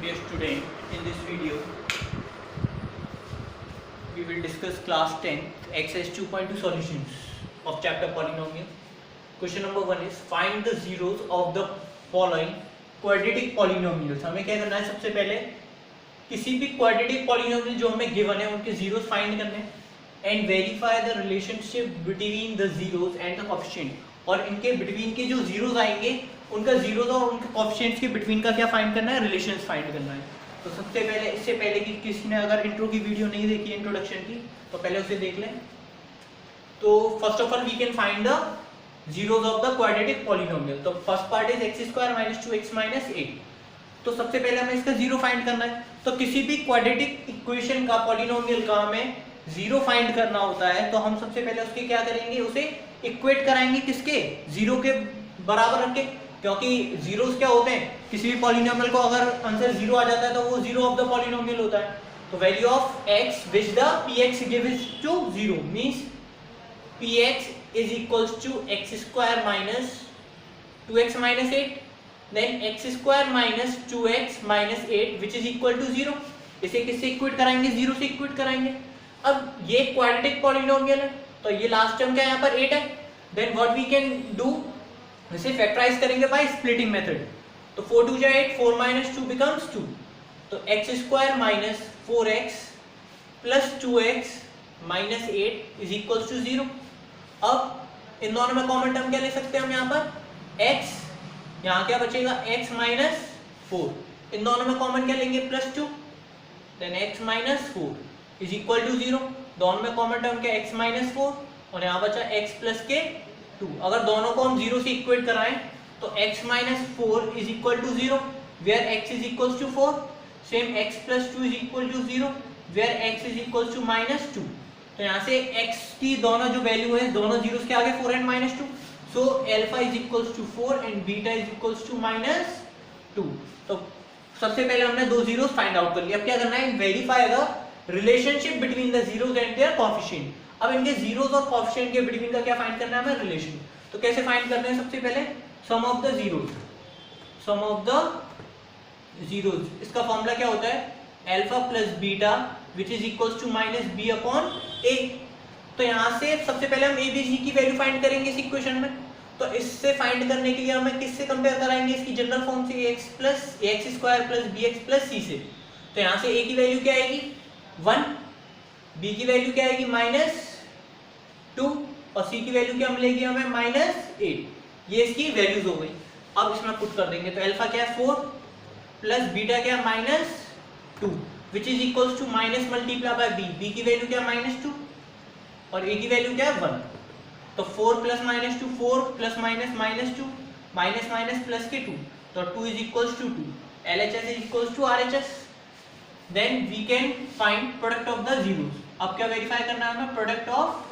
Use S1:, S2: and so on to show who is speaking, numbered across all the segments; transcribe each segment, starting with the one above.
S1: Dear student, in this video we will discuss class 10 exercise 2.2 solutions of chapter polynomial. Question number 1 is find the zeros of the following quadratic polynomials. हमें क्या करना है, सबसे पहले किसी भी quadratic polynomial जो हमें given है उनके zeros find करने and verify the relationship between the zeros and the coefficient. और इनके between के जो zeros आएंगे उनका zeros और उनके coefficients के between का क्या find करना है, relations find करना है. तो सबसे पहले, इससे पहले कि किसी ने अगर इंट्रो की वीडियो नहीं देखी इंट्रोडक्शन की तो पहले उसे देख लें. तो first of all we can find the zeros of the quadratic polynomial. तो first part is x square minus 2x minus 8. तो सबसे पहले हमें इसका जीरो फाइंड करना है. तो किसी भी क्वाड्रेटिक इक्वेशन का पॉलिनोमियल का हमें जीरो फाइंड करना होता है तो हम सबसे पहले उसके क्या करेंगे, उसे इक्वेट कराएंगे किसके, जीरो के बराबर रख के. क्योंकि जीरोस क्या होते हैं, किसी भी पॉलिनोमियल को अगर आंसर जीरो आ जाता है तो वो जीरो ऑफ द पॉलिनोमियल होता है. तो value of x which the px gives to 0 means px is equals to x square minus 2x minus 8 then x square minus 2x minus 8 which is equal to 0. इसे किससे equate कराएंगे, zero से equate कराएंगे. अब ये quadratic polynomial है तो ये लास्ट टर्म क्या है, यहाँ पर 8 है. Then what we can do, इसे फैक्टराइज करेंगे बाय स्प्लिटिंग मेथड. तो 4 2 8, 4 minus 2 becomes 2. तो x square minus 4x plus 2x minus 8 is equals to 0. अब इन दोनों में कॉमन टर्म क्या ले सकते हैं हम, यहाँ पर x, यहाँ क्या बचेगा x minus 4. इन दोनों में कॉमन क्या लेंगे, plus 2. Then x minus 4 is equal to 0. दोनों में कॉमन टर्म क्या, x minus 4 और यहाँ बचा x plus के 2. अगर दोनों को हम जीरो से इक्वेट कराएं तो x minus 4 is equal to 0 where x is equals to 4. Same x plus 2 is equal to 0 where x is equals to minus 2. तो यहाँ से x की दोनों जो वैल्यू है, दोनों जीरोस के आगे 4 and minus 2. So alpha is equals to 4 and beta is equals to minus 2. तो सबसे पहले हमने दो जीरोस फाइंड आउट कर लिया. अब क्या करना है, verify the relationship between the zeros and their coefficient. अब इनके जीरोस और कोएफिशिएंट के बिटवीन का क्या फाइंड करना है हमें, रिलेशन. तो कैसे फाइंड करते हैं, सबसे पहले sum of the zeros. Sum of the zeros, इसका फॉर्मूला क्या होता है, alpha plus beta which is equals to minus B upon ए. तो यहाँ से सबसे पहले हम ए बी सी की वैल्यू फाइंड करेंगे इस इक्वेशन में. तो इससे फाइंड करने के लिए हमें किससे कंपेयर कराएंगे, इसकी जनरल फॉर्म से x square plus b x plus c से. तो यहाँ से ए की वैल्यू क्या आएगी 1, बी की वैल्यू क्या आएगी माइनस 2 और सी की वैल्यू क्या मिलेगी हमें माइनस 8. ये इसकी वैल्यूज हो गई. अब इसमें पुट कर देंगे तो अल्फा क्या है 4 प्लस बीटा क्या है minus 2 which is equals to minus multiply by b. B की वैल्यू क्या है माइनस 2 और ए की वैल्यू क्या है 1. तो 4 plus minus 2, 4 plus minus minus 2 minus minus plus के 2. तो 2 is equals to 2. LHS is equals to RHS. Then we can find product of the zeros. अब क्या वेरीफाई करना है हमें, प्रोडक्ट ऑफ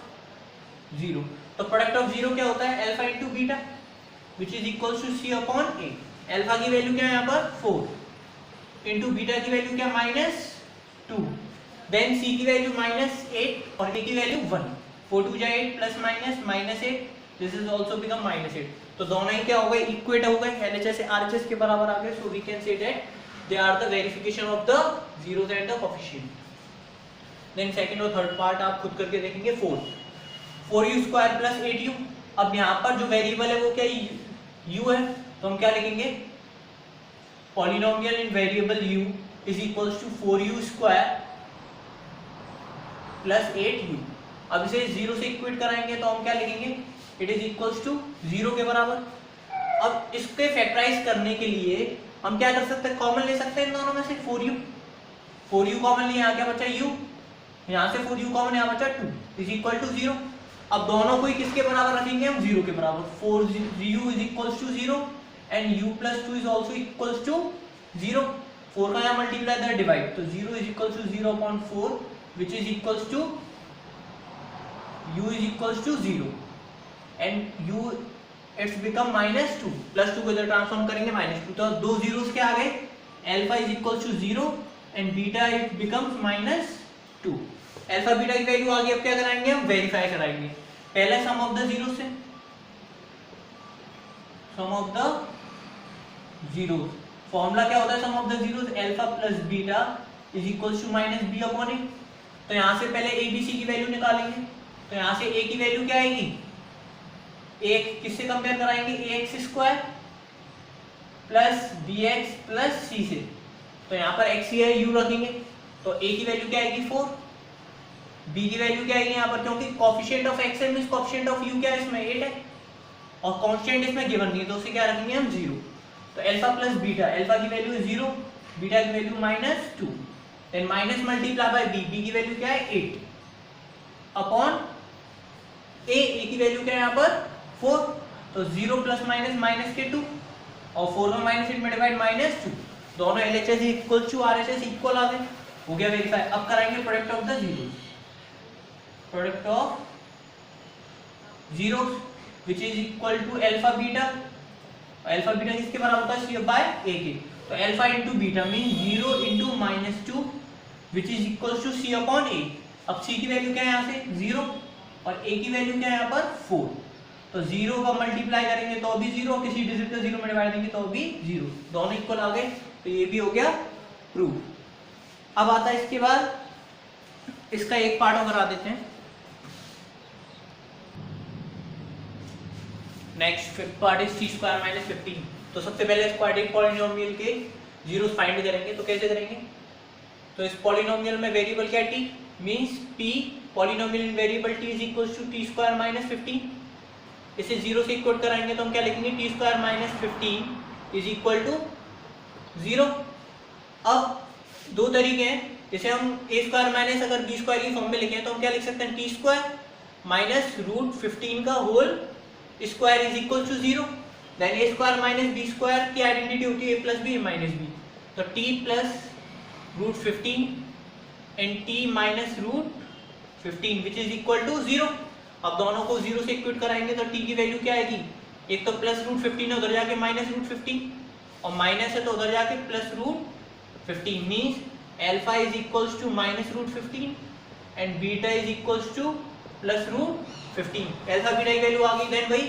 S1: जीरो. तो प्रोडक्ट ऑफ जीरो क्या होता है, alpha into beta which is equals to c upon a. Alpha की वैल्यू क्या है यहाँ पर 4 इनटू बीटा की वैल्यू क्या माइनस 2. देन सी की वैल्यू माइनस 8 और डी की value 1. 4 2 8 plus minus minus 8. This is also become minus 8. तो दोनों ही क्या हो गए, इक्वेट हो गए, LHS से RHS के बराबर आ गए. So we can say that they are the verification of the zeros and the coefficient. Then second और थर्ड पार्ट आप खुद करके देखेंगे. 4u square plus 8u. अब यहाँ पर जो वेरिएबल है वो क्या u है, तो हम क्या लिखेंगे, polynomial in variable u is equals to 4u square plus 8u. अब इसे जीरो से इक्वेट कराएंगे तो हम क्या लिखेंगे, इट इज इक्वल्स टू 0 के बराबर. अब इसके फैक्टराइज करने के लिए हम क्या कर सकते हैं, कॉमन ले सकते हैं इन दोनों में से 4u कॉमन लिए, यहाँ क्या बचा u, यहाँ से 4u कॉमन, यहाँ बचा 2 इज इक्वल टू 0. अब दोनों को ही किसके बराबर रखेंगे हम, 0 के बराबर. 4u is equals to 0 and u plus 2 is also equals to 0. 4 का यहाँ मल्टीप्लाई दैट डिवाइड, तो 0 is equals to 0 upon 4 which is equals to u is equals to 0 and u it's become minus 2. Plus 2 को इधर transform करेंगे minus 2. तो दो zeros क्या आ गए, alpha is equals to 0 and beta it becomes minus 2. Alpha beta की value आ गई. अब क्या कराएंगे हम, वेरीफाई कराएंगे. पहले सम ऑफ द जीरो से, sum of the zeros. Formula क्या होता है sum of the zeros, alpha plus beta is equals to minus B upon ए। तो यहाँ से पहले ए बी सी की वैल्यू निकालेंगे, तो यहाँ से ए की वैल्यू क्या आएगी, एक किससे कंपेयर कराएंगे, a x square plus b x plus c से। तो यहाँ पर एक्स है, यू रखेंगे, तो ए की वैल्यू क्या आएगी 4, बी की वैल्यू क्या आएगी यहाँ पर, क्योंकि कोएफिशिएंट ऑफ एक्स है मींस कोएफिशिएंट ऑफ यू क्या है इसमें 8 है, और कांस्टेंट इसमें गिवन नहीं है, तो उसे क्या रखेंगे हम 0। तो अल्फा प्लस बीटा, अल्फा की वैल्यू है 0, बीटा की value -2, then minus multiply by b, b की वैल्यू क्या है 8 अपॉन ए, ए की वैल्यू क्या है यहाँ पर 4, तो 0 प्लस माइनस माइनस के 2 और 4 में -8 में डिवाइड -2, दोनों LHS equal to RHS equal आ गए, हो गया वेरीफाई। अब कराएंगे product of the zeros, product of zeros which is equal to alpha beta, alpha beta किसके बराबर होता है, c बाय a के, तो alpha into beta means 0 into -2 which is equal to c upon a। अब c की value क्या है यहाँ से 0 और a की वैल्यू क्या है यहाँ पर 4, तो 0 का मल्टीप्लाई करेंगे तो भी 0, किसी डिजिट को 0 में डिवाइड देंगे तो भी 0, दोनों इक्वल आ गए, तो ये भी हो गया प्रूफ। अब आता है इसके बाद इसका एक पार्ट और करा देते हैं। Next fifth part is t² - 15। तो सबसे पहले इस क्वाड्रेटिक पॉलिनोमियल के जीरोस फाइंड करेंगे, तो कैसे करेंगे, तो इस पॉलिनोमियल में वेरिएबल क्या है t, means p polynomial in variable t is equal to t² - 15। इसे 0 से इक्वल कराएंगे तो हम क्या लिखेंगे, t² - 15 इज इक्वल टू 0। अब दो तरीके हैं, जैसे हम a² माइनस अगर b² की फॉर्म में लिखें तो हम क्या लिख सकते हैं, t² माइनस √15 का whole square is equal to 0। Then a² minus b² की आइडेंटिटी होती है a plus b minus b, तो t प्लस √15 and t minus √15 which is equal to 0। अब दोनों को 0 से इक्वेट कराएंगे तो t की वैल्यू क्या आएगी, एक तो प्लस √15 है उधर जाके माइनस √15 और माइनस है तो उधर जाके plus √15 means alpha is equals to minus √15 and beta is equals to plus √15। Alpha beta की वैल्यू आ गई, देन वही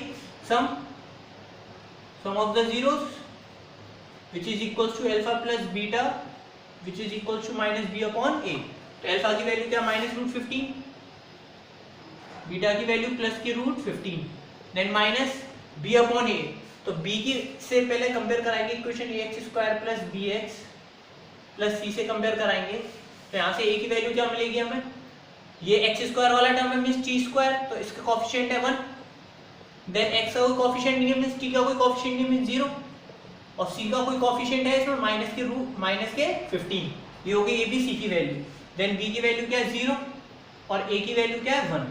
S1: sum of the zeros which is equals to alpha plus beta which is equals to minus B upon ए। तो alpha की value क्या minus √15, beta की value plus की √15, then minus B upon ए। तो b की से पहले कंपेयर कराएंगे equation ax² plus bx plus c से कंपेयर कराएंगे, तो यहाँ से a की वैल्यू क्या मिलेगी हमें, ये x² वाला टर्म है मींस t², तो इसका कोएफिशिएंट है 1, देन x का कोई कोएफिशिएंट नहीं है मींस t का कोई कोएफिशिएंट नहीं मींस 0, और c का कोई कोएफिशिएंट है इसमें माइनस के 15, ये हो गई a b c की वैल्यू। देन b की वैल्यू क्या है 0 और a की वैल्यू क्या है 1,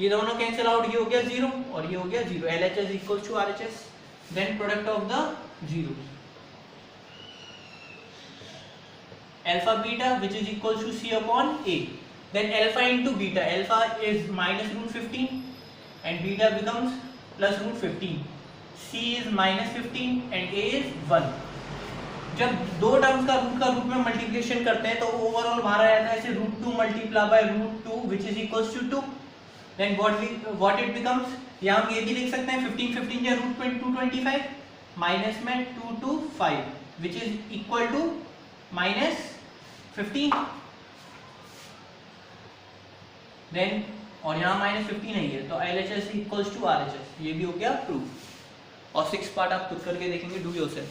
S1: ये दोनों कैंसिल आउट, ये हो गया 0 और ये हो गया 0, LHS equal to RHS। Then product of the zero, alpha beta which is equal to c upon a, then alpha into beta, alpha is minus √15 and beta becomes plus √15, c is -15 and a is 1। जब दो terms का root में multiplication करते हैं तो overall बाहर आ जाता है ऐसे √2 multiply by √2 which is equals to 2, then what it becomes, यहाँ हम ये भी लिख सकते हैं 15 या √225 माइनस में 2 to 5 which is equal to -15, then और यहाँ -15 नहीं है तो LHS इक्वल्स टू RHS, ये भी हो गया प्रूफ। और 6 पार्ट आप खुद करके देखेंगे, do yourself.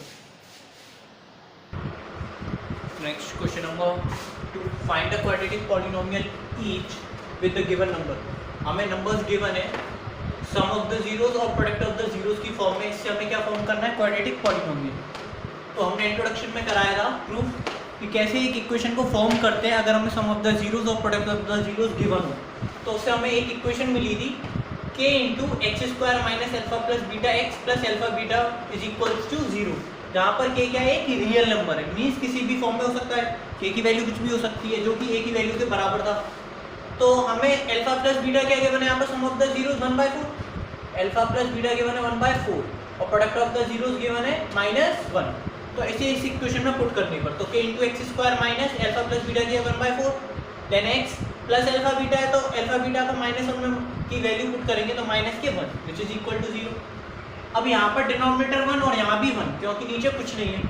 S1: Next question number 2, find the quadratic polynomial each with the given number. हमें नंबर्स गिवन है, सम ऑफ द जीरोस और प्रोडक्ट ऑफ द जीरोस की फॉर्म में, इससे हमें क्या फॉर्म करना है, क्वाड्रेटिक पॉलिनोमियल। तो हमने इंट्रोडक्शन में कराया था प्रूफ कि कैसे एक इक्वेशन को फॉर्म करते हैं अगर हमें सम ऑफ द जीरोस और product of the zeros given हो। तो उससे हमें एक इक्वेशन मिली थी k into x² minus alpha plus beta x plus alpha beta is equal to 0, जहाँ पर k क्या है, कि रियल नंबर है, मीन्स किसी भी फॉर्म में हो सकता है, k की वैल्यू कुछ भी हो सकती है जो कि a की वैल्यू के बराबर था। तो हमें अल्फा प्लस बीटा क्या गिवन है यहाँ पर, sum of the zeros 1/4, alpha plus beta given है 1/4 और product of the zeros given है -1। तो ऐसे इस इक्वेशन में पुट करने पर, तो k into x² minus alpha plus beta की 1/4, then x plus alpha beta है तो अल्फा बीटा का -1 की वैल्यू पुट करेंगे तो -1 विच इज इक्वल टू 0। अब यहाँ पर डिनोमिनेटर 1 और यहाँ भी 1 क्योंकि नीचे कुछ नहीं है,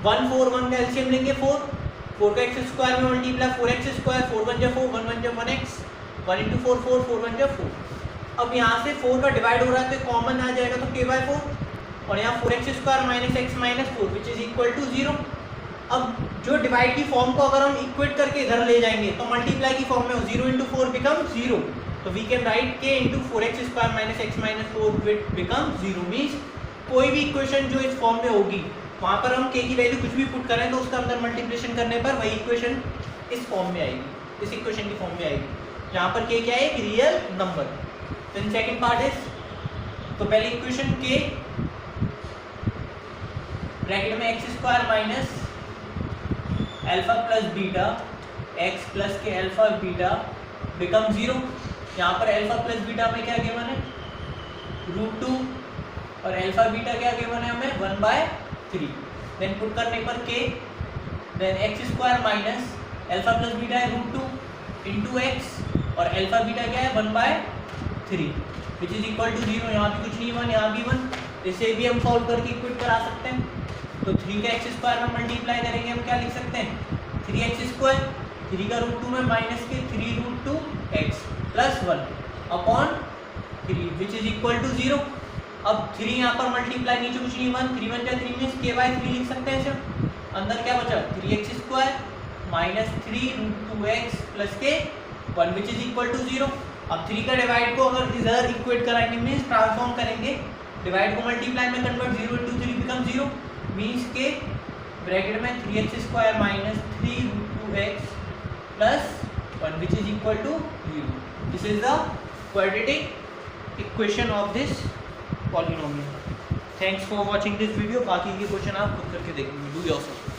S1: 1 4 1 का एलसीएम लेंगे 4 का एक्स स्क्वायर में मल्टीप्लाई 4x स्क्वायर 4 1 जा 4 1 1 जा 1x 1 into 4 4 4 1 जा 4। अब यहाँ से 4 का डिवाइड हो रहा है तो कॉमन आ जाएगा तो k/4 और यहाँ 4x square minus x minus 4 which is equal to 0। अब जो डिवाइड की फॉर्म को अगर हम इक्वेट करके इधर ले जाएंगे तो मल्टीप्लाई की फॉर्म में 0 into 4 बिकम 0, तो we can write k into 4x square minus x minus 4 which become 0। Means कोई भी इक्वेशन जो इस फॉर्म में होगी वहाँ पर हम k की वैल्यू कुछ भी पुट करें तो उसका अंदर मल्टीप्लिकेशन करने पर वही इक्वेशन इस फॉर्म में आएगी, इस इक्वेशन की फॉर्म में आएगी जहाँ पर k क्या है, एक real number. Then second part is, तो पहले इक्वेशन k ब्रैकेट में x square minus alpha plus beta x plus k alpha beta become 0। यहाँ पर अल्फा प्लस बीटा में क्या गिवन है, √2 और अल्फा बीटा क्या गिवन है हमें 1/3। देन पुट करने पर k, then x square minus alpha plus beta है √2 इंटू एक्स और अल्फा बीटा क्या है 1/3 विच इज इक्वल टू 0। यहाँ भी कुछ नहीं 1, यहाँ भी 1, इसे भी हम सॉल्व करके इक्वेट करा सकते हैं। तो 3 का एक्स स्क्वायर में मल्टीप्लाई करेंगे हम क्या लिख सकते हैं, 3x स्क्वायर 3 का √2 में माइनस के 3√2x plus 1 upon 3 which is equal to 0। अब 3 यहाँ पर मल्टीप्लाई, नीचे कुछ नहीं 1, 3 1 जा 3 मीन्स k/3 लिख सकते हैं इसे। अंदर क्या बचा 3x square minus 3√2x plus के 1 विच इज इक्वल टू 0। अब 3 का डिवाइड को अगर इधर इक्वेट कराएंगे मीन्स ट्रांसफॉर्म करेंगे, डिवाइड को मल्टीप्लाई में कन्वर्ट 0 into 3 बिकम 0 मीन्स के ब्रैकेट में 3x square minus 3√2x plus 1 which is equal to 0। This is the quadratic equation of this polynomial. Thanks for watching this video. बाकी के question आप खुद करके देखेंगे, डू योरसेल्फ।